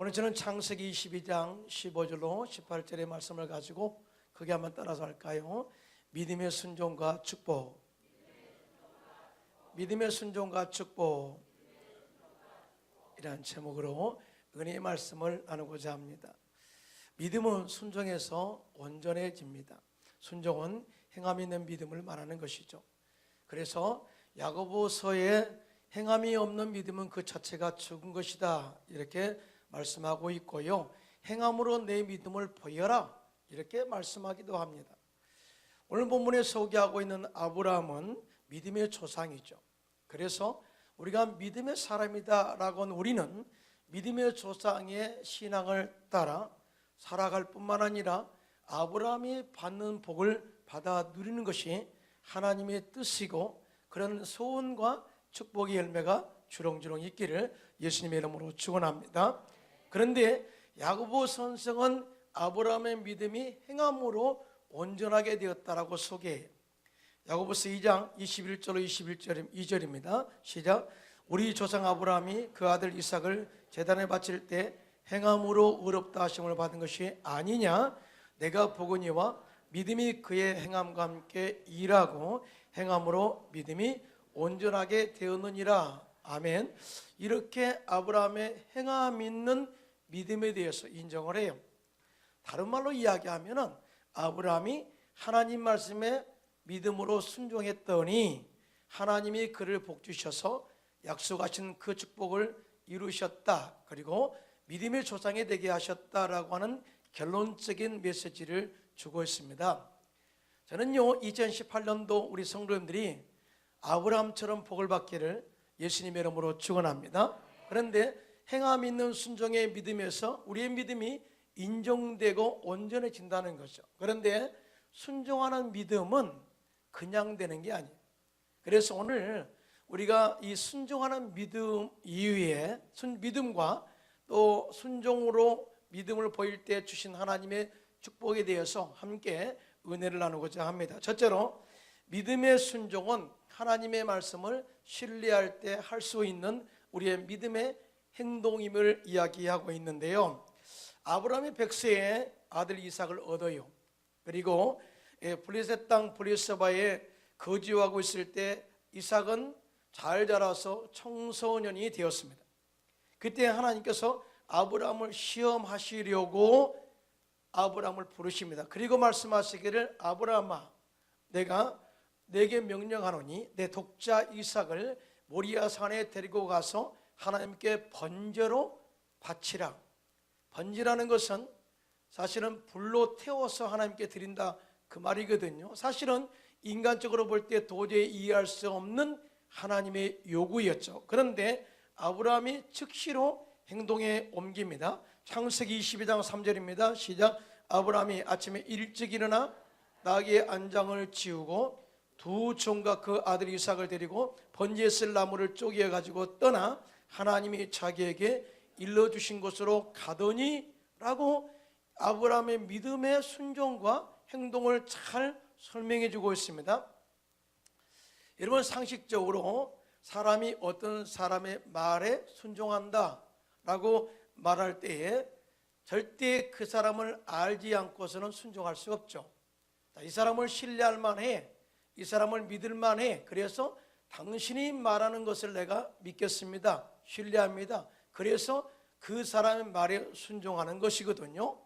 오늘 저는 창세기 22장 15절로 18절의 말씀을 가지고 거기 한번 따라서 할까요? 믿음의 순종과 축복. 믿음의 순종과 축복. 이라는 제목으로 은혜의 말씀을 나누고자 합니다. 믿음은 순종에서 온전해집니다. 순종은 행함이 있는 믿음을 말하는 것이죠. 그래서 야고보서에 행함이 없는 믿음은 그 자체가 죽은 것이다 이렇게 말씀하고 있고요, 행함으로 내 믿음을 보여라 이렇게 말씀하기도 합니다. 오늘 본문에 소개하고 있는 아브라함은 믿음의 조상이죠. 그래서 우리가 믿음의 사람이다 라고 하는 우리는 믿음의 조상의 신앙을 따라 살아갈 뿐만 아니라 아브라함이 받는 복을 받아 누리는 것이 하나님의 뜻이고, 그런 소원과 축복의 열매가 주렁주렁 있기를 예수님의 이름으로 축원합니다. 그런데 야고보 선생은 아브라함의 믿음이 행함으로 온전하게 되었다라고 소개해요. 야고보서 2장 21절로 22절입니다. 시작. 우리 조상 아브라함이 그 아들 이삭을 제단에 바칠 때 행함으로 의롭다 하심을 받은 것이 아니냐? 내가 보거니와 믿음이 그의 행함과 함께 일하고 행함으로 믿음이 온전하게 되었느니라. 아멘. 이렇게 아브라함의 행함 있는 믿음에 대해서 인정을 해요. 다른 말로 이야기하면 아브라함이 하나님 말씀에 믿음으로 순종했더니 하나님이 그를 복주셔서 약속하신 그 축복을 이루셨다, 그리고 믿음의 조상이 되게 하셨다라고 하는 결론적인 메시지를 주고 있습니다. 저는요 2018년도 우리 성도님들이 아브라함처럼 복을 받기를 예수님의 이름으로 축원합니다. 그런데 행함 있는 순종의 믿음에서 우리의 믿음이 인정되고 온전해진다는 거죠. 그런데 순종하는 믿음은 그냥 되는 게 아니에요. 그래서 오늘 우리가 이 순종하는 믿음 이후에 믿음과 또 순종으로 믿음을 보일 때 주신 하나님의 축복에 대해서 함께 은혜를 나누고자 합니다. 첫째로 믿음의 순종은 하나님의 말씀을 신뢰할 때 할 수 있는 우리의 믿음의 행동임을 이야기하고 있는데요, 아브라함이 100세에 아들 이삭을 얻어요. 그리고 블레셋 땅 브리스바에 거주하고 있을 때 이삭은 잘 자라서 청소년이 되었습니다. 그때 하나님께서 아브라함을 시험하시려고 아브라함을 부르십니다. 그리고 말씀하시기를 아브라함아, 내가 내게 명령하노니 내 독자 이삭을 모리아 산에 데리고 가서 하나님께 번제로 바치라. 번제라는 것은 사실은 불로 태워서 하나님께 드린다 그 말이거든요. 사실은 인간적으로 볼 때 도저히 이해할 수 없는 하나님의 요구였죠. 그런데 아브라함이 즉시로 행동에 옮깁니다. 창세기 22장 3절입니다. 시작. 아브라함이 아침에 일찍 일어나 나귀의 안장을 지우고 두 종과 그 아들 이삭을 데리고 번제에 쓸 나무를 쪼개 가지고 떠나 하나님이 자기에게 일러주신 곳으로 가더니 라고 아브라함의 믿음의 순종과 행동을 잘 설명해 주고 있습니다. 여러분, 상식적으로 사람이 어떤 사람의 말에 순종한다 라고 말할 때에 절대 그 사람을 알지 않고서는 순종할 수 없죠. 이 사람을 신뢰할 만해, 이 사람을 믿을 만해, 그래서 당신이 말하는 것을 내가 믿겠습니다, 신뢰합니다, 그래서 그 사람의 말에 순종하는 것이거든요.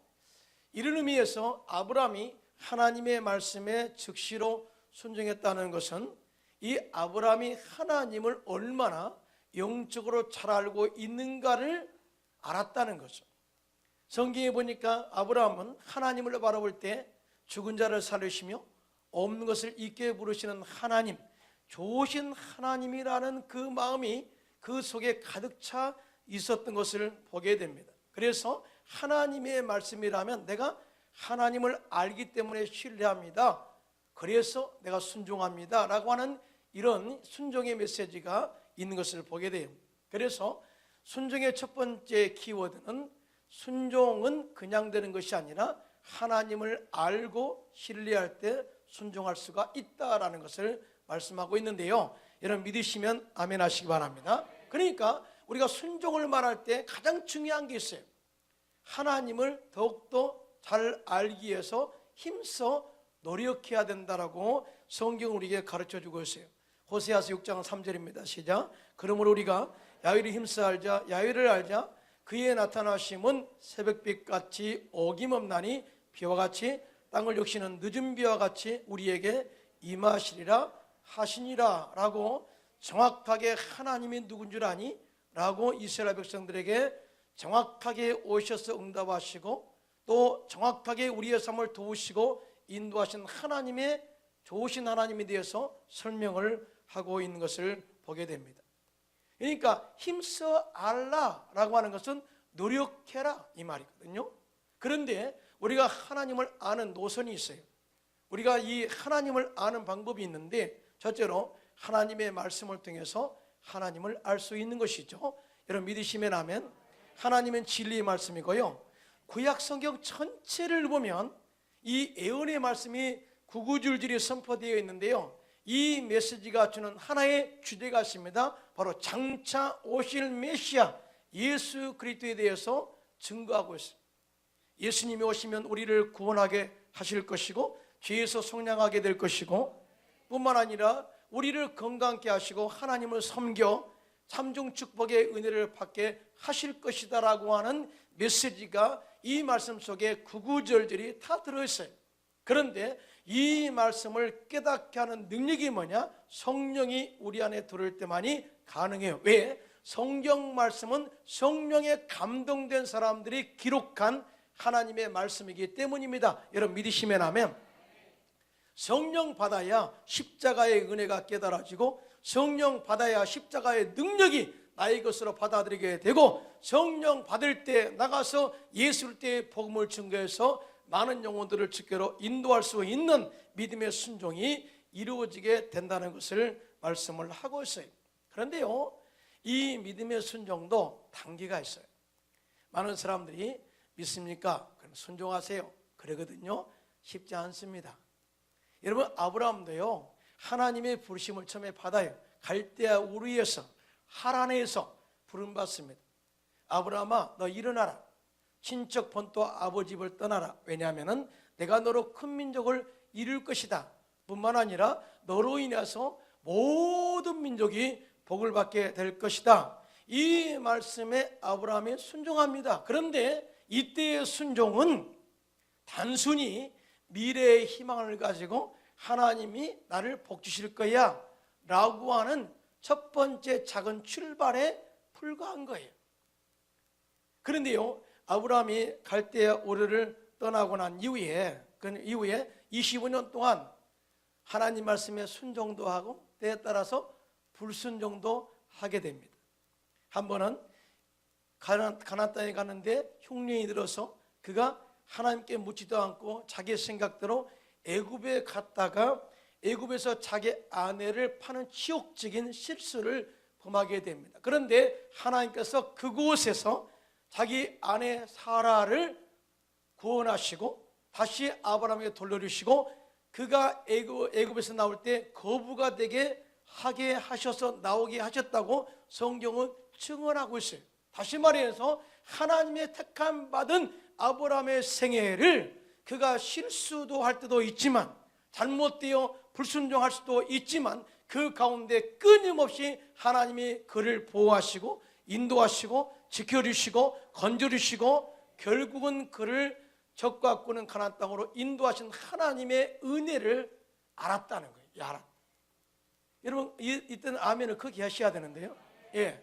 이런 의미에서 아브라함이 하나님의 말씀에 즉시로 순종했다는 것은 이 아브라함이 하나님을 얼마나 영적으로 잘 알고 있는가를 알았다는 거죠. 성경에 보니까 아브라함은 하나님을 바라볼 때 죽은 자를 살리시며 없는 것을 있게 부르시는 하나님, 좋으신 하나님이라는 그 마음이 그 속에 가득 차 있었던 것을 보게 됩니다. 그래서 하나님의 말씀이라면 내가 하나님을 알기 때문에 신뢰합니다, 그래서 내가 순종합니다 라고 하는 이런 순종의 메시지가 있는 것을 보게 돼요. 그래서 순종의 첫 번째 키워드는 순종은 그냥 되는 것이 아니라 하나님을 알고 신뢰할 때 순종할 수가 있다라는 것을 말씀하고 있는데요, 여러분 믿으시면 아멘 하시기 바랍니다. 그러니까 우리가 순종을 말할 때 가장 중요한 게 있어요. 하나님을 더욱더 잘 알기 위해서 힘써 노력해야 된다라고 성경은 우리에게 가르쳐주고 있어요. 호세아서 6장 3절입니다. 시작. 그러므로 우리가 야훼를 힘써 알자. 야훼를 알자. 그의 나타나심은 새벽빛같이 어김없나니 비와 같이 땅을 역시는 늦은 비와 같이 우리에게 임하시리라 하시니라 라고 정확하게 하나님이 누군 줄 아니? 라고 이스라엘 백성들에게 정확하게 오셔서 응답하시고 또 정확하게 우리의 삶을 도우시고 인도하신 하나님의 좋으신 하나님에 대해서 설명을 하고 있는 것을 보게 됩니다. 그러니까 힘써 알라라고 하는 것은 노력해라 이 말이거든요. 그런데 우리가 하나님을 아는 노선이 있어요. 우리가 이 하나님을 아는 방법이 있는데 첫째로 하나님의 말씀을 통해서 하나님을 알 수 있는 것이죠. 여러분 믿으시면 아멘. 하나님은 진리의 말씀이고요. 구약 성경 전체를 보면 이 예언의 말씀이 구구줄줄이 선포되어 있는데요. 이 메시지가 주는 하나의 주제가 있습니다. 바로 장차 오실 메시아 예수 그리스도에 대해서 증거하고 있습니다. 예수님이 오시면 우리를 구원하게 하실 것이고 죄에서 속량하게 될 것이고 뿐만 아니라 우리를 건강케 하시고 하나님을 섬겨 참중 축복의 은혜를 받게 하실 것이다 라고 하는 메시지가 이 말씀 속에 구구절절이 다 들어있어요. 그런데 이 말씀을 깨닫게 하는 능력이 뭐냐? 성령이 우리 안에 들어올 때만이 가능해요. 왜? 성경 말씀은 성령에 감동된 사람들이 기록한 하나님의 말씀이기 때문입니다. 여러분 믿으시면 아멘. 성령 받아야 십자가의 은혜가 깨달아지고 성령 받아야 십자가의 능력이 나의 것으로 받아들이게 되고 성령 받을 때 나가서 예수를 때의 복음을 증거해서 많은 영혼들을 주께로 인도할 수 있는 믿음의 순종이 이루어지게 된다는 것을 말씀을 하고 있어요. 그런데요, 이 믿음의 순종도 단계가 있어요. 많은 사람들이 믿습니까? 그럼 순종하세요. 그러거든요. 쉽지 않습니다. 여러분 아브라함도요 하나님의 부르심을 처음에 받아요. 갈대아 우르에서 하란에서 부름받습니다. 아브라함아 너 일어나라. 친척 본토 아버지 집을 떠나라. 왜냐하면 내가 너로 큰 민족을 이룰 것이다. 뿐만 아니라 너로 인해서 모든 민족이 복을 받게 될 것이다. 이 말씀에 아브라함이 순종합니다. 그런데 이때의 순종은 단순히 미래의 희망을 가지고 하나님이 나를 복 주실 거야 라고 하는 첫 번째 작은 출발에 불과한 거예요. 그런데요 아브라함이 갈대아 우르를 떠나고 난 이후에 25년 동안 하나님 말씀에 순종도 하고 때에 따라서 불순종도 하게 됩니다. 한 번은 가나안 땅에 가는데 흉년이 들어서 그가 하나님께 묻지도 않고 자기 생각대로 애굽에 갔다가 애굽에서 자기 아내를 파는 치욕적인 실수를 범하게 됩니다. 그런데 하나님께서 그곳에서 자기 아내 사라를 구원하시고 다시 아브라함에게 돌려주시고 그가 애굽에서 나올 때 거부가 되게 하게 하셔서 나오게 하셨다고 성경은 증언하고 있어요. 다시 말해서 하나님의 택함 받은 아브라함의 생애를 그가 실수도 할 때도 있지만 잘못되어 불순종할 수도 있지만 그 가운데 끊임없이 하나님이 그를 보호하시고 인도하시고 지켜주시고 건져주시고 결국은 그를 적과 꾸는 가나안 땅으로 인도하신 하나님의 은혜를 알았다는 거예요. 여러분 이때는 아멘을 크게 하셔야 되는데요. 예.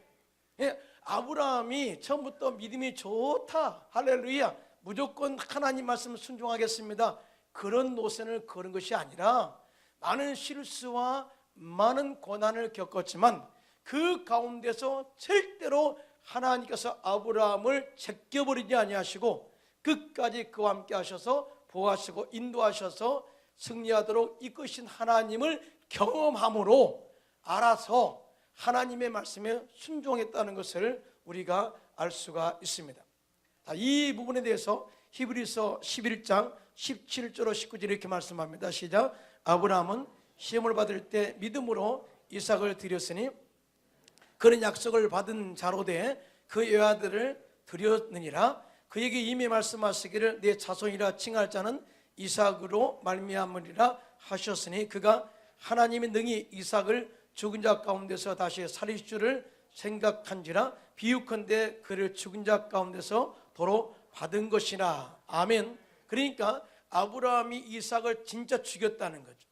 아브라함이 처음부터 믿음이 좋다 할렐루야 무조건 하나님 말씀을 순종하겠습니다 그런 노선을 걸은 것이 아니라 많은 실수와 많은 고난을 겪었지만 그 가운데서 절대로 하나님께서 아브라함을 제껴버리지 아니하시고 끝까지 그와 함께 하셔서 보호하시고 인도하셔서 승리하도록 이끄신 하나님을 경험함으로 알아서 하나님의 말씀에 순종했다는 것을 우리가 알 수가 있습니다. 이 부분에 대해서 히브리서 11장 17절로 19절 이렇게 말씀합니다. 시작. 아브라함은 시험을 받을 때 믿음으로 이삭을 드렸으니 그는 약속을 받은 자로 돼 그 외아들을 드렸느니라. 그에게 이미 말씀하시기를 내 자손이라 칭할 자는 이삭으로 말미암으리라 하셨으니 그가 하나님이 능히 이삭을 죽은 자 가운데서 다시 살릴 줄을 생각한지라 비유컨대 그를 죽은 자 가운데서 도로 받은 것이라. 아멘. 그러니까 아브라함이 이삭을 진짜 죽였다는 거죠.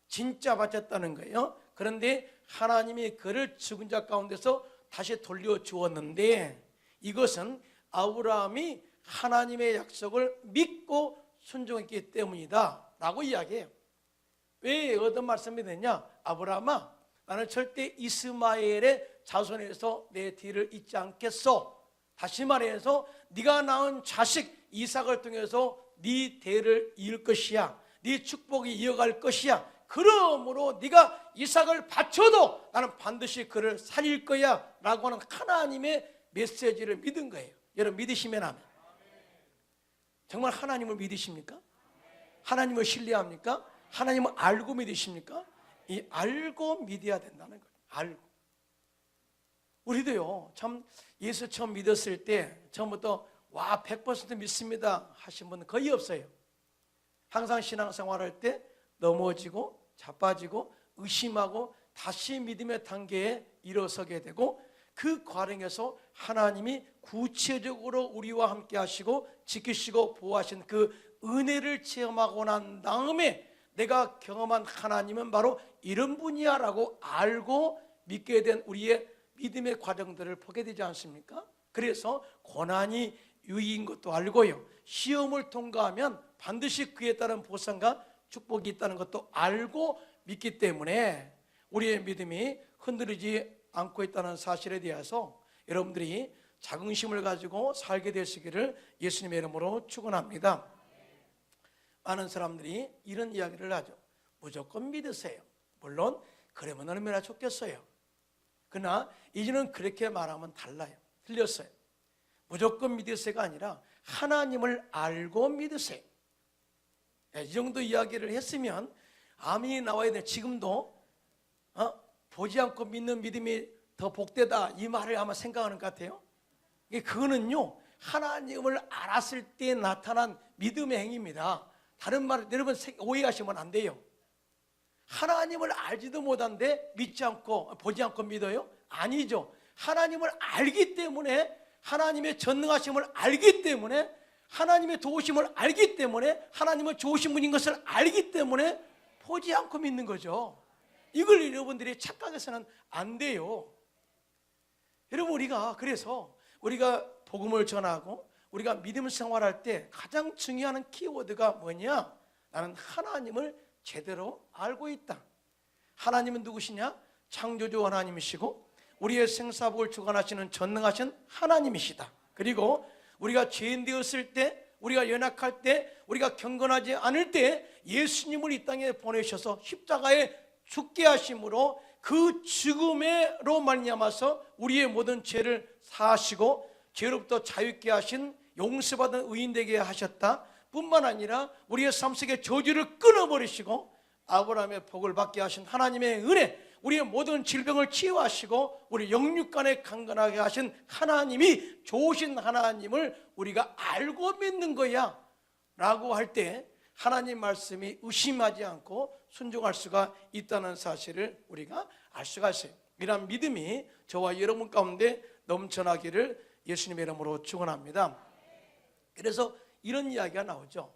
진짜 바쳤다는 거예요. 그런데 하나님이 그를 죽은 자 가운데서 다시 돌려주었는데 이것은 아브라함이 하나님의 약속을 믿고 순종했기 때문이다 라고 이야기해요. 왜 어떤 말씀이 되냐? 아브라함아, 나는 절대 이스마엘의 자손에서 내 뒤를 잇지 않겠소. 다시 말해서 네가 낳은 자식 이삭을 통해서 네 대를 이을 것이야. 네 축복이 이어갈 것이야. 그러므로 네가 이삭을 바쳐도 나는 반드시 그를 살릴 거야 라고 하는 하나님의 메시지를 믿은 거예요. 여러분 믿으시면 아멘. 정말 하나님을 믿으십니까? 하나님을 신뢰합니까? 하나님을 알고 믿으십니까? 이 알고 믿어야 된다는 거예요. 알고. 우리도요, 참 예수 처음 믿었을 때 처음부터 와 100% 믿습니다 하신 분은 거의 없어요. 항상 신앙생활할 때 넘어지고 자빠지고 의심하고 다시 믿음의 단계에 일어서게 되고 그 과정에서 하나님이 구체적으로 우리와 함께 하시고 지키시고 보호하신 그 은혜를 체험하고 난 다음에 내가 경험한 하나님은 바로 이런 분이야 라고 알고 믿게 된 우리의 믿음의 과정들을 보게 되지 않습니까? 그래서 고난이 유익인 것도 알고요, 시험을 통과하면 반드시 그에 따른 보상과 축복이 있다는 것도 알고 믿기 때문에 우리의 믿음이 흔들리지 않고 있다는 사실에 대해서 여러분들이 자긍심을 가지고 살게 되시기를 예수님의 이름으로 축원합니다. 많은 사람들이 이런 이야기를 하죠. 무조건 믿으세요. 물론 그러면 얼마나 좋겠어요. 그러나 이제는 그렇게 말하면 달라요. 틀렸어요. 무조건 믿으세요가 아니라 하나님을 알고 믿으세요. 이 정도 이야기를 했으면 아멘이 나와야 돼. 지금도 보지 않고 믿는 믿음이 더 복되다 이 말을 아마 생각하는 것 같아요. 그거는요, 하나님을 알았을 때 나타난 믿음의 행위입니다. 다른 말을 여러분 오해하시면 안 돼요. 하나님을 알지도 못한데 믿지 않고 보지 않고 믿어요? 아니죠. 하나님을 알기 때문에, 하나님의 전능하심을 알기 때문에, 하나님의 도우심을 알기 때문에, 하나님은 좋으신 분인 것을 알기 때문에 보지 않고 믿는 거죠. 이걸 여러분들이 착각해서는 안 돼요. 여러분, 그래서 우리가 복음을 전하고 우리가 믿음 생활할 때 가장 중요한 키워드가 뭐냐? 나는 하나님을 제대로 알고 있다. 하나님은 누구시냐? 창조주 하나님이시고 우리의 생사복을 주관하시는 전능하신 하나님이시다. 그리고 우리가 죄인 되었을 때, 우리가 연약할 때, 우리가 경건하지 않을 때 예수님을 이 땅에 보내셔서 십자가에 죽게 하심으로 그 죽음으로 말미암아서 우리의 모든 죄를 사하시고 죄로부터 자유케 하신 용서받은 의인 되게 하셨다. 뿐만 아니라 우리의 삶 속의 저주를 끊어버리시고 아브라함의 복을 받게 하신 하나님의 은혜, 우리의 모든 질병을 치유하시고 우리 영육간에 강건하게 하신 하나님이 좋으신 하나님을 우리가 알고 믿는 거야 라고 할 때 하나님 말씀이 의심하지 않고 순종할 수가 있다는 사실을 우리가 알 수가 있어요. 이러한 믿음이 저와 여러분 가운데 넘쳐나기를 예수님의 이름으로 축원합니다. 그래서 이런 이야기가 나오죠.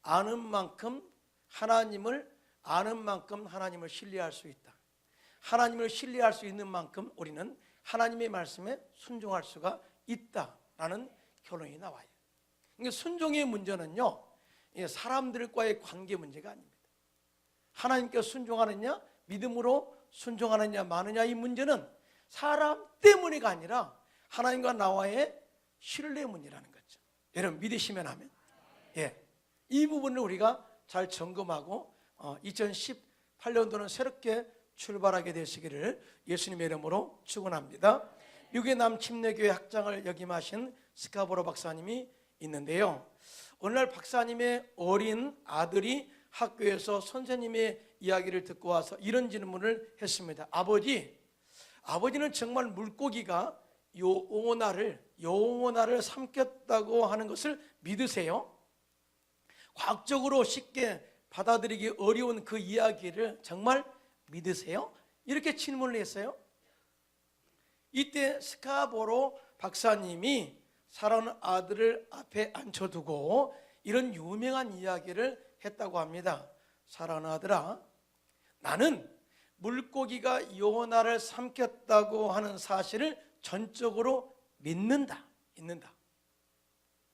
아는 만큼 하나님을 신뢰할 수 있다. 하나님을 신뢰할 수 있는 만큼 우리는 하나님의 말씀에 순종할 수가 있다라는 결론이 나와요. 그러니까 순종의 문제는요, 사람들과의 관계 문제가 아닙니다. 하나님께 순종하느냐, 믿음으로 순종하느냐 마느냐, 이 문제는 사람 때문이가 아니라 하나님과 나와의 신뢰 문제라는 거죠. 여러분 믿으시면 하면, 이 부분을 우리가 잘 점검하고 2018년도는 새롭게 출발하게 되시기를 예수님의 이름으로 축원합니다. 미국의 남침례교회 학장을 역임하신 스카보로 박사님이 있는데요, 오늘날 박사님의 어린 아들이 학교에서 선생님의 이야기를 듣고 와서 이런 질문을 했습니다. 아버지는 정말 물고기가 영원화를 삼켰다고 하는 것을 믿으세요? 과학적으로 쉽게 받아들이기 어려운 그 이야기를 정말 믿으세요? 이렇게 질문을 했어요. 이때 스카보로 박사님이 사랑하는 아들을 앞에 앉혀두고 이런 유명한 이야기를 했다고 합니다. 사랑하는 아들아, 나는 물고기가 영원화를 삼켰다고 하는 사실을 전적으로 믿는다.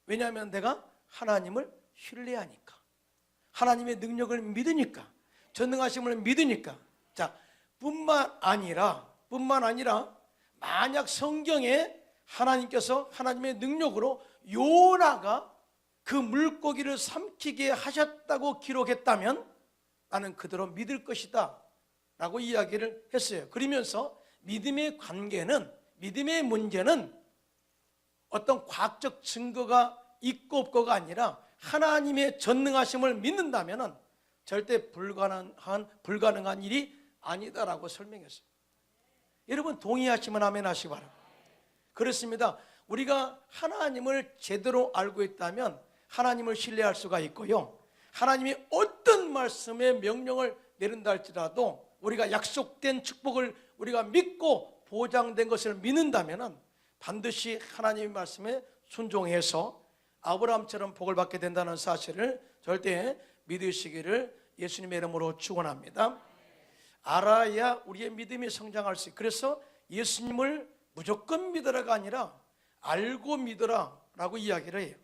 왜냐하면 내가 하나님을 신뢰하니까, 하나님의 능력을 믿으니까, 전능하심을 믿으니까. 자, 뿐만 아니라 만약 성경에 하나님께서 하나님의 능력으로 요나가 그 물고기를 삼키게 하셨다고 기록했다면 나는 그대로 믿을 것이다 라고 이야기를 했어요. 그러면서 믿음의 문제는 어떤 과학적 증거가 있고 없고가 아니라 하나님의 전능하심을 믿는다면 절대 불가능한 일이 아니다라고 설명했어요. 여러분 동의하시면 아멘 하시기 바랍니다. 그렇습니다. 우리가 하나님을 제대로 알고 있다면 하나님을 신뢰할 수가 있고요, 하나님이 어떤 말씀의 명령을 내린다 할지라도 우리가 약속된 축복을 우리가 믿고 보장된 것을 믿는다면 반드시 하나님의 말씀에 순종해서 아브라함처럼 복을 받게 된다는 사실을 절대 믿으시기를 예수님의 이름으로 축원합니다. 알아야 우리의 믿음이 성장할 수 있어요. 그래서 예수님을 무조건 믿으라가 아니라 알고 믿으라 라고 이야기를 해요.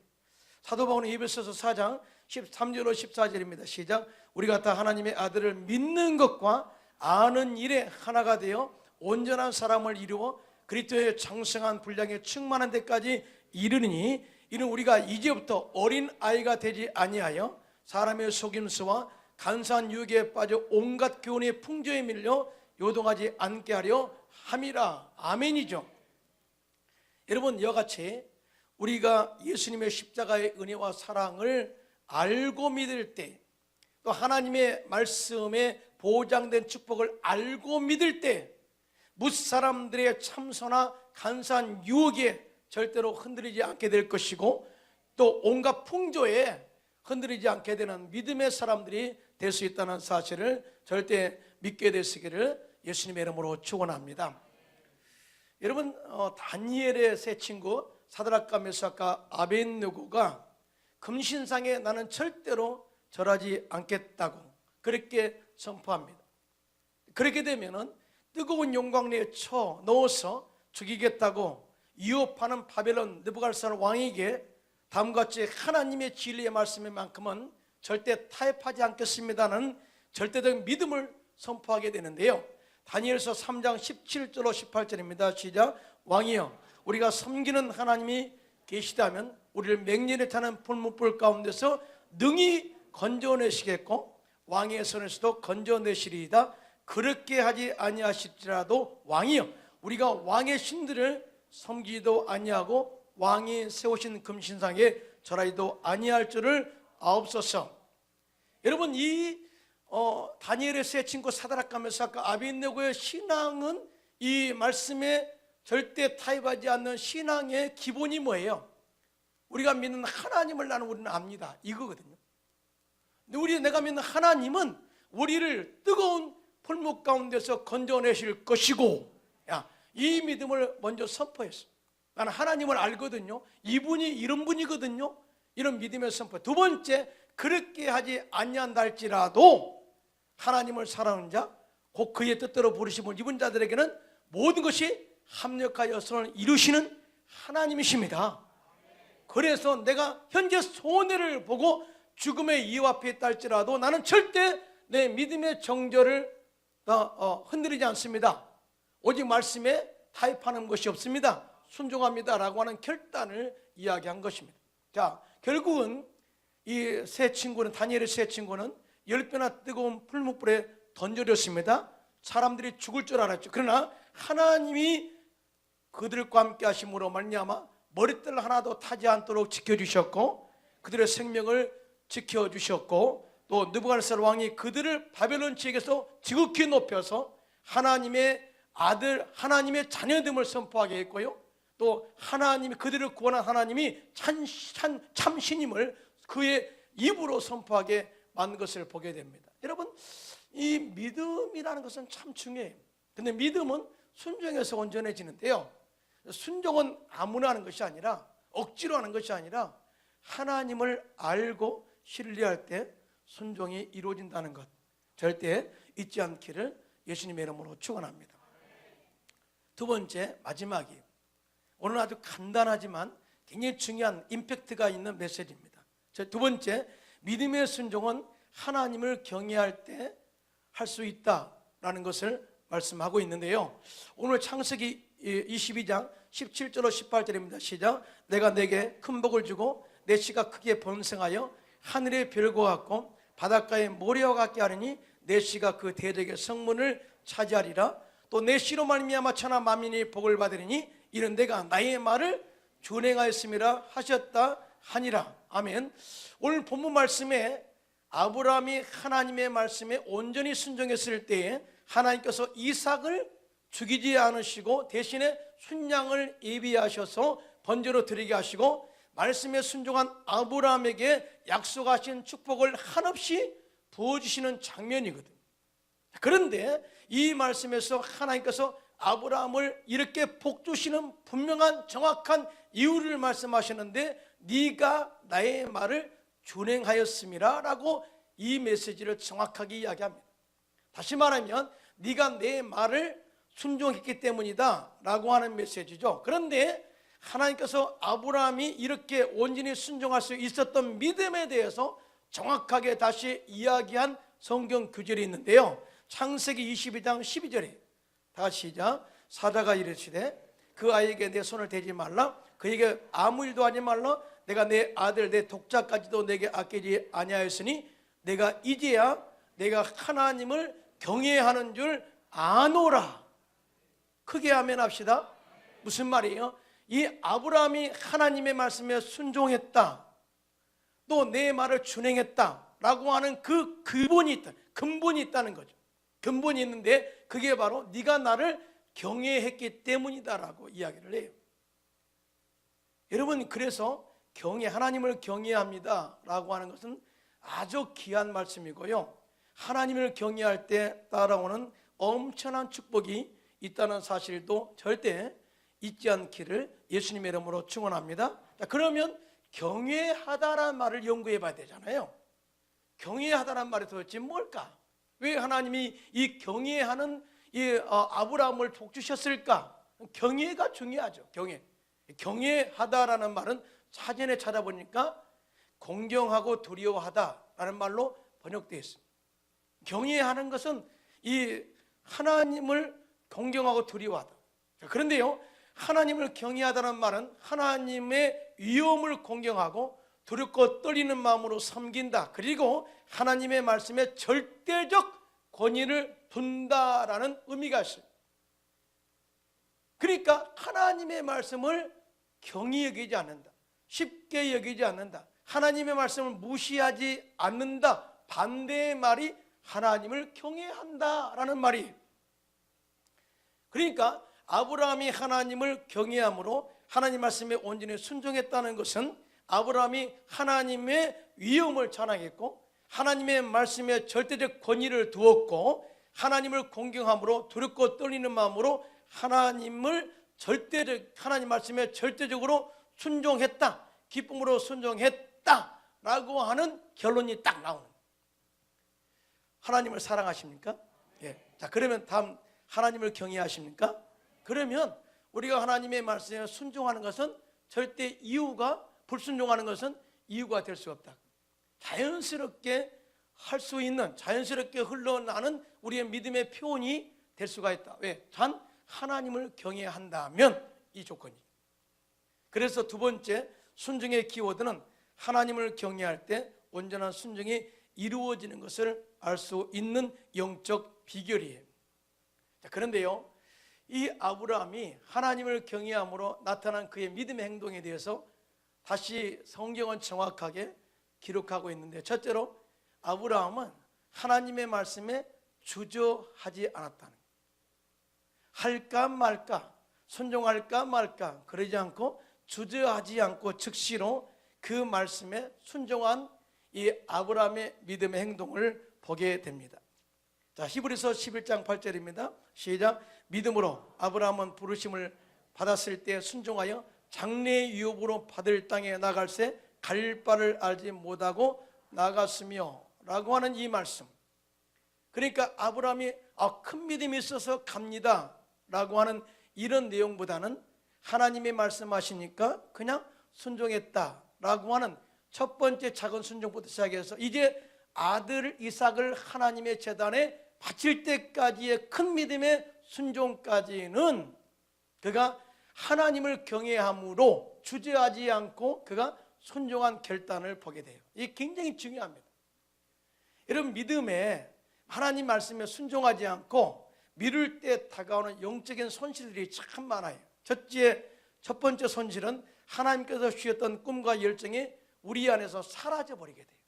사도 바울은 에베소서 4장 13절로 14절입니다. 시작. 우리가 다 하나님의 아들을 믿는 것과 아는 일에 하나가 되어 온전한 사람을 이루어 그리스도의 장성한 분량에 충만한 데까지 이르니, 이는 우리가 이제부터 어린 아이가 되지 아니하여 사람의 속임수와 간사한 유혹에 빠져 온갖 교훈의 풍조에 밀려 요동하지 않게 하려 함이라. 아멘이죠. 여러분, 이와같이 우리가 예수님의 십자가의 은혜와 사랑을 알고 믿을 때, 또 하나님의 말씀에 보장된 축복을 알고 믿을 때 무사람들의 참소나 간사한 유혹에 절대로 흔들리지 않게 될 것이고, 또 온갖 풍조에 흔들리지 않게 되는 믿음의 사람들이 될 수 있다는 사실을 절대 믿게 되시기를 예수님의 이름으로 축원합니다. 여러분, 다니엘의 세 친구 사드락과 메삭과 아벳느고가 금신상에 나는 절대로 절하지 않겠다고 그렇게 선포합니다. 그렇게 되면은 뜨거운 용광로에 쳐 넣어서 죽이겠다고 위협하는 바벨론 느부갓네살 왕에게 다음같이 하나님의 진리의 말씀인 만큼은 절대 타협하지 않겠습니다는 절대적인 믿음을 선포하게 되는데요. 다니엘서 3장 17절로 18절입니다. 시작. 왕이여, 우리가 섬기는 하나님이 계시다면 우리를 맹렬히 타는 불못불 가운데서 능히 건져내시겠고 왕의 손에서도 건져내시리이다. 그렇게 하지 아니하실지라도 왕이여, 우리가 왕의 신들을 섬기지도 아니하고 왕이 세우신 금신상에 절하지도 아니할 줄을 아옵소서. 여러분, 이 다니엘의 세 친구 사드락과 메삭과 아벳느고의 신앙은 이 말씀에 절대 타협하지 않는 신앙의 기본이 뭐예요? 우리가 믿는 하나님을 우리는 압니다, 이거거든요. 근데 내가 믿는 하나님은 우리를 뜨거운 풀목 가운데서 건져내실 것이고, 이 믿음을 먼저 선포했어. 나는 하나님을 알거든요, 이분이 이런 분이거든요, 이런 믿음의 선포. 두 번째, 그렇게 하지 아니한다 할지라도 하나님을 사랑하는 자, 곧 그의 뜻대로 부르심을 입은 자들에게는 모든 것이 합력하여 선을 이루시는 하나님이십니다. 그래서 내가 현재 손해를 보고 죽음의 이유 앞에 있다 할지라도 나는 절대 내 믿음의 정절을 흔들리지 않습니다. 오직 말씀에 타협하는 것이 없습니다. 순종합니다 라고 하는 결단을 이야기한 것입니다. 자, 결국은 이 세 친구는, 다니엘의 세 친구는 10배나 뜨거운 풀무불에 던져졌습니다. 사람들이 죽을 줄 알았죠. 그러나 하나님이 그들과 함께 하심으로 말미암아 머리털 하나도 타지 않도록 지켜주셨고, 그들의 생명을 지켜주셨고, 또 느부갓네살 왕이 그들을 바벨론 지역에서 지극히 높여서 하나님의 아들, 하나님의 자녀됨을 선포하게 했고요, 또 하나님이 그들을 구원한 하나님이 참신임을 그의 입으로 선포하게 만든 것을 보게 됩니다. 여러분, 이 믿음이라는 것은 참 중요해요. 근데 믿음은 순종에서 온전해지는데요, 순종은 아무나 하는 것이 아니라, 억지로 하는 것이 아니라 하나님을 알고 신뢰할 때 순종이 이루어진다는 것, 절대 잊지 않기를 예수님의 이름으로 축원합니다. 두 번째, 마지막이에요. 오늘 아주 간단하지만 굉장히 중요한 임팩트가 있는 메시지입니다. 두 번째, 믿음의 순종은 하나님을 경외할 때 할 수 있다라는 것을 말씀하고 있는데요, 오늘 창세기 22장 17절로 18절입니다. 시작. 내가 내게 큰 복을 주고 내 씨가 크게 번성하여 하늘의 별과 같고 바닷가의 모래와 같게 하리니 내 씨가 그 대적의 성문을 차지하리라. 또 내 씨로 말미암아 천하 만민이 복을 받으리니 이는 내가 나의 말을 준행하였음이라 하셨다 하니라. 아멘. 오늘 본문 말씀에 아브라함이 하나님의 말씀에 온전히 순종했을 때에 하나님께서 이삭을 죽이지 않으시고 대신에 순양을 예비하셔서 번제로 드리게 하시고 말씀에 순종한 아브라함에게 약속하신 축복을 한없이 부어주시는 장면이거든요. 그런데 이 말씀에서 하나님께서 아브라함을 이렇게 복주시는 분명한 정확한 이유를 말씀하셨는데, 네가 나의 말을 준행하였음이라 라고 이 메시지를 정확하게 이야기합니다. 다시 말하면 네가 내 말을 순종했기 때문이다 라고 하는 메시지죠. 그런데 하나님께서 아브라함이 이렇게 온전히 순종할 수 있었던 믿음에 대해서 정확하게 다시 이야기한 성경 구절이 있는데요, 창세기 22장 12절에 다 같이 시작. 사자가 이르시되 그 아이에게 내 손을 대지 말라, 그에게 아무 일도 하지 말라. 내가 내 아들 내 독자까지도 내게 아끼지 아니하였으니 내가 이제야 내가 하나님을 경외하는 줄 아노라. 크게 아멘 합시다. 무슨 말이에요? 이 아브라함이 하나님의 말씀에 순종했다, 또 내 말을 준행했다 라고 하는 그 근본이 있다, 근본이 있다는 거죠. 근본이 있는데 그게 바로 네가 나를 경외했기 때문이다 라고 이야기를 해요. 여러분, 그래서 하나님을 경외합니다 라고 하는 것은 아주 귀한 말씀이고요, 하나님을 경외할 때 따라오는 엄청난 축복이 있다는 사실도 절대 잊지 않기를 예수님의 이름으로 축원합니다. 자, 그러면 경외하다라는 말을 연구해 봐야 되잖아요. 경외하다라는 말이 도대체 뭘까? 왜 하나님이 이 경외하는 아브라함을 복주셨을까? 경외가 중요하죠. 경외하다라는 말은 사전에 찾아보니까 공경하고 두려워하다라는 말로 번역되어 있습니다. 경외하는 것은 이 하나님을 공경하고 두려워하다. 그런데요, 하나님을 경외하다는 말은 하나님의 위엄을 공경하고 두렵고 떨리는 마음으로 섬긴다, 그리고 하나님의 말씀에 절대적 권위를 둔다라는 의미가 있어요. 그러니까 하나님의 말씀을 경히 여기지 않는다, 쉽게 여기지 않는다, 하나님의 말씀을 무시하지 않는다, 반대의 말이 하나님을 경외한다라는 말이에요. 그러니까 아브라함이 하나님을 경외함으로 하나님 말씀에 온전히 순종했다는 것은 아브라함이 하나님의 위엄을 자랑했고 하나님의 말씀에 절대적 권위를 두었고 하나님을 공경함으로 두렵고 떨리는 마음으로 하나님 말씀에 절대적으로 순종했다, 기쁨으로 순종했다라고 하는 결론이 딱 나오는 거예요. 하나님을 사랑하십니까? 예. 자, 그러면 다음, 하나님을 경외하십니까? 그러면 우리가 하나님의 말씀에 순종하는 것은 절대 불순종하는 것은 이유가 될 수 없다. 자연스럽게 할 수 있는, 자연스럽게 흘러나는 우리의 믿음의 표현이 될 수가 있다. 왜? 단 하나님을 경외한다면 이 조건이. 그래서 두 번째 순종의 키워드는 하나님을 경외할 때 온전한 순종이 이루어지는 것을 알 수 있는 영적 비결이에요. 자, 그런데요, 이 아브라함이 하나님을 경외함으로 나타난 그의 믿음의 행동에 대해서 다시 성경은 정확하게 기록하고 있는데, 첫째로 아브라함은 하나님의 말씀에 주저하지 않았다는 거예요. 할까 말까 순종할까 말까 그러지 않고 주저하지 않고 즉시로 그 말씀에 순종한 이 아브라함의 믿음의 행동을 보게 됩니다. 자, 히브리서 11장 8절입니다. 시작. 믿음으로 아브라함은 부르심을 받았을 때 순종하여 장래의 유업으로 받을 땅에 나갈새 갈 바를 알지 못하고 나갔으며 라고 하는 이 말씀. 그러니까 아브라함이 큰 믿음이 있어서 갑니다 라고 하는 이런 내용보다는 하나님의 말씀하시니까 그냥 순종했다 라고 하는 첫 번째 작은 순종부터 시작해서 이제 아들 이삭을 하나님의 제단에 바칠 때까지의 큰 믿음의 순종까지는 그가 하나님을 경외함으로 주저하지 않고 그가 순종한 결단을 보게 돼요. 이게 굉장히 중요합니다. 여러분, 믿음에 하나님 말씀에 순종하지 않고 미룰 때 다가오는 영적인 손실들이 참 많아요. 첫 번째 손실은 하나님께서 주셨던 꿈과 열정이 우리 안에서 사라져버리게 돼요.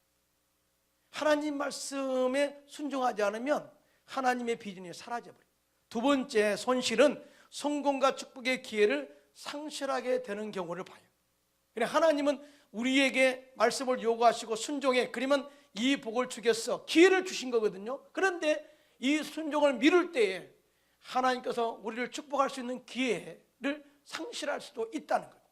하나님 말씀에 순종하지 않으면 하나님의 비전이 사라져버려요. 두 번째 손실은 성공과 축복의 기회를 상실하게 되는 경우를 봐요. 하나님은 우리에게 말씀을 요구하시고 순종해, 그러면 이 복을 주겠어, 기회를 주신 거거든요. 그런데 이 순종을 미룰 때에 하나님께서 우리를 축복할 수 있는 기회를 상실할 수도 있다는 거예요.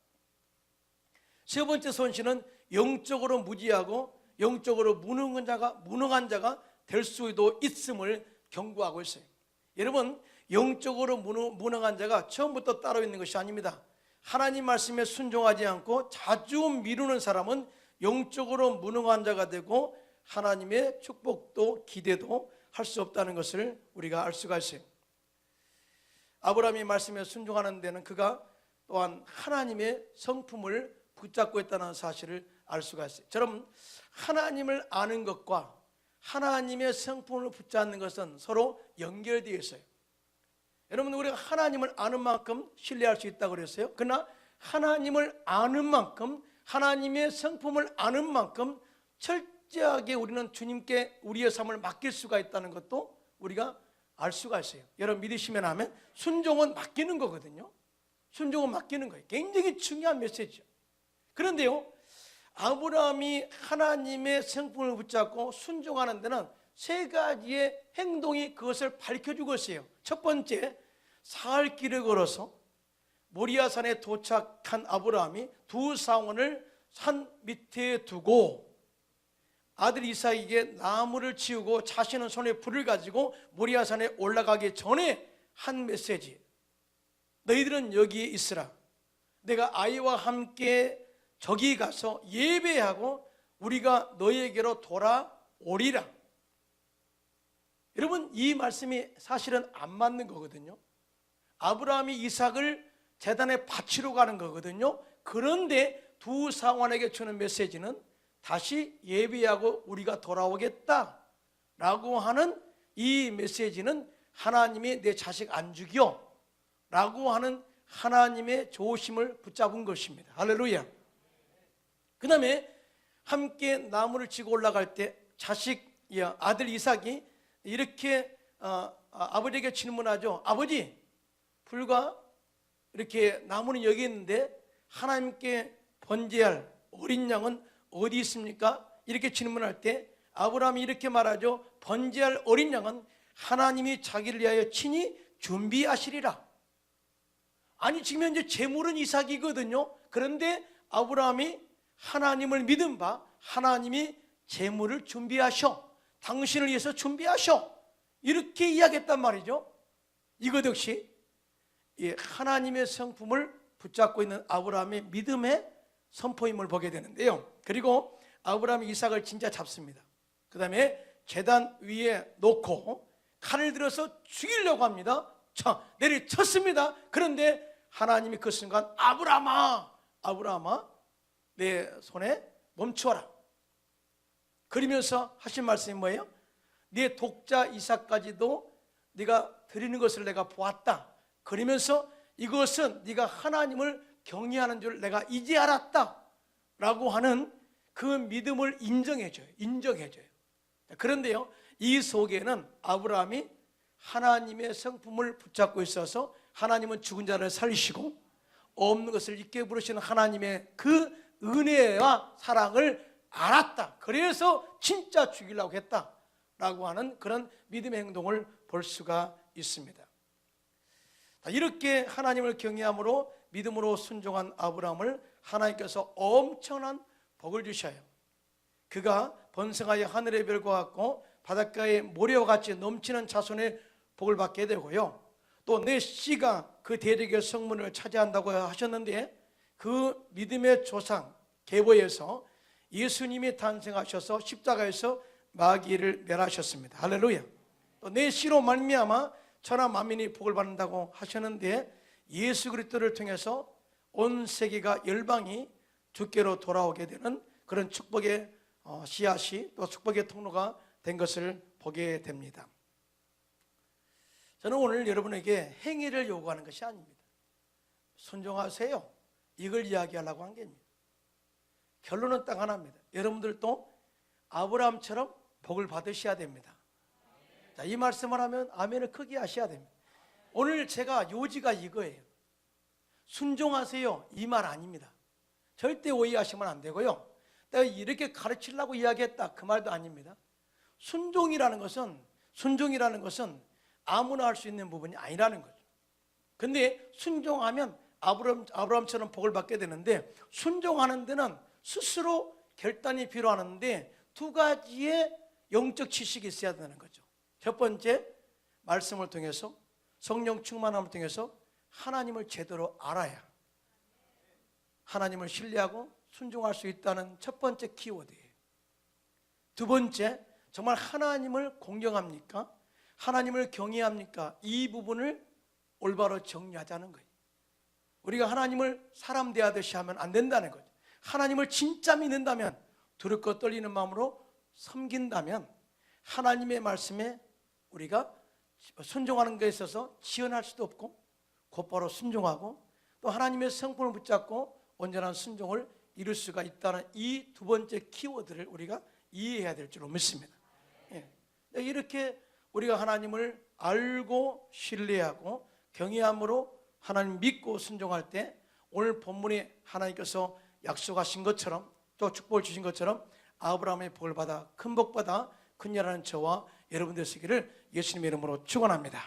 세 번째 손실은 영적으로 무지하고 영적으로 무능한 자가 될 수도 있음을 경고하고 있어요. 여러분, 영적으로 무능한 자가 처음부터 따로 있는 것이 아닙니다. 하나님 말씀에 순종하지 않고 자주 미루는 사람은 영적으로 무능한 자가 되고 하나님의 축복도 기대도 할 수 없다는 것을 우리가 알 수가 있어요. 아브라함이 말씀에 순종하는 데는 그가 또한 하나님의 성품을 붙잡고 있다는 사실을 알 수가 있어요. 저는 하나님을 아는 것과 하나님의 성품을 붙잡는 것은 서로 연결되어 있어요. 여러분, 우리가 하나님을 아는 만큼 신뢰할 수 있다고 그랬어요. 그러나 하나님을 아는 만큼, 하나님의 성품을 아는 만큼 철저하게 우리는 주님께 우리의 삶을 맡길 수가 있다는 것도 우리가 알 수가 있어요. 여러분, 믿으시면 하면 순종은 맡기는 거거든요. 순종은 맡기는 거예요. 굉장히 중요한 메시지죠. 그런데요, 아브라함이 하나님의 성품을 붙잡고 순종하는 데는 세 가지의 행동이 그것을 밝혀주고 있어요. 첫 번째, 사흘 길을 걸어서 모리아산에 도착한 아브라함이 두 사원을 산 밑에 두고 아들 이삭에게 나무를 치우고 자신은 손에 불을 가지고 모리아산에 올라가기 전에 한 메시지. 너희들은 여기에 있으라. 내가 아이와 함께 저기 가서 예배하고 우리가 너희에게로 돌아오리라. 여러분, 이 말씀이 사실은 안 맞는 거거든요. 아브라함이 이삭을 제단에 바치러 가는 거거든요. 그런데 두 상원에게 주는 메시지는 다시 예배하고 우리가 돌아오겠다라고 하는 이 메시지는 하나님이 내 자식 안 죽여 라고 하는 하나님의 조심을 붙잡은 것입니다. 할렐루야. 그 다음에 함께 나무를 치고 올라갈 때 아들 이삭이 이렇게 아버지에게 질문하죠. 아버지, 불과 이렇게 나무는 여기 있는데 하나님께 번제할 어린 양은 어디 있습니까? 이렇게 질문할 때 아브라함이 이렇게 말하죠. 번제할 어린 양은 하나님이 자기를 위하여 친히 준비하시리라. 아니, 지금 현재 제물은 이삭이거든요. 그런데 아브라함이 하나님을 믿은 바 하나님이 제물을 준비하셔, 당신을 위해서 준비하셔, 이렇게 이야기했단 말이죠. 이것 역시 하나님의 성품을 붙잡고 있는 아브라함의 믿음의 선포임을 보게 되는데요. 그리고 아브라함이 이삭을 진짜 잡습니다. 그 다음에 제단 위에 놓고 칼을 들어서 죽이려고 합니다. 내리쳤습니다. 그런데 하나님이 그 순간 아브라함아 내 손에 멈추어라. 그러면서 하신 말씀이 뭐예요? 네 독자 이삭까지도 네가 드리는 것을 내가 보았다. 그러면서 이것은 네가 하나님을 경외하는 줄 내가 이제 알았다 라고 하는 그 믿음을 인정해줘요. 그런데요, 이 속에는 아브라함이 하나님의 성품을 붙잡고 있어서 하나님은 죽은 자를 살리시고 없는 것을 있게 부르시는 하나님의 그 은혜와 사랑을 알았다. 그래서 진짜 죽이려고 했다라고 하는 그런 믿음의 행동을 볼 수가 있습니다. 이렇게 하나님을 경외함으로 믿음으로 순종한 아브라함을 하나님께서 엄청난 복을 주셔요. 그가 번성하여 하늘의 별과 같고 바닷가의 모래와 같이 넘치는 자손의 복을 받게 되고요. 또 내 씨가 그 대적의 성문을 차지한다고 하셨는데 그 믿음의 조상 계보에서 예수님이 탄생하셔서 십자가에서 마귀를 멸하셨습니다. 할렐루야. 또 내 씨로 말미암아 천하 만민이 복을 받는다고 하셨는데 예수 그리스도를 통해서 온 세계가 열방이 주께로 돌아오게 되는 그런 축복의 씨앗이 또 축복의 통로가 된 것을 보게 됩니다. 저는 오늘 여러분에게 행위를 요구하는 것이 아닙니다. 순종하세요, 이걸 이야기하려고 한 게 아닙니다. 결론은 딱 하나입니다. 여러분들도 아브라함처럼 복을 받으셔야 됩니다. 자, 이 말씀을 하면 아멘을 크게 하셔야 됩니다. 오늘 제가 요지가 이거예요. 순종하세요, 이 말 아닙니다. 절대 오해하시면 안 되고요. 내가 이렇게 가르치려고 이야기했다, 그 말도 아닙니다. 순종이라는 것은 아무나 할 수 있는 부분이 아니라는 거죠. 근데 순종하면 아브라함처럼 복을 받게 되는데, 순종하는 데는 스스로 결단이 필요하는데 두 가지의 영적 지식이 있어야 되는 거죠. 첫 번째, 말씀을 통해서, 성령 충만함을 통해서 하나님을 제대로 알아야 하나님을 신뢰하고 순종할 수 있다는 첫 번째 키워드예요. 두 번째, 정말 하나님을 공경합니까? 하나님을 경외합니까? 이 부분을 올바로 정리하자는 거예요. 우리가 하나님을 사람 대하듯이 하면 안 된다는 거죠. 하나님을 진짜 믿는다면, 두렵고 떨리는 마음으로 섬긴다면 하나님의 말씀에 우리가 순종하는 것에 있어서 지연할 수도 없고 곧바로 순종하고 또 하나님의 성품을 붙잡고 온전한 순종을 이룰 수가 있다는 이 두 번째 키워드를 우리가 이해해야 될 줄로 믿습니다. 이렇게 우리가 하나님을 알고 신뢰하고 경외함으로 하나님 믿고 순종할 때 오늘 본문에 하나님께서 약속하신 것처럼 또 축복을 주신 것처럼 아브라함의 복을 받아 큰 복 받아 큰 일하는 저와 여러분 되시기를 예수님의 이름으로 축원합니다.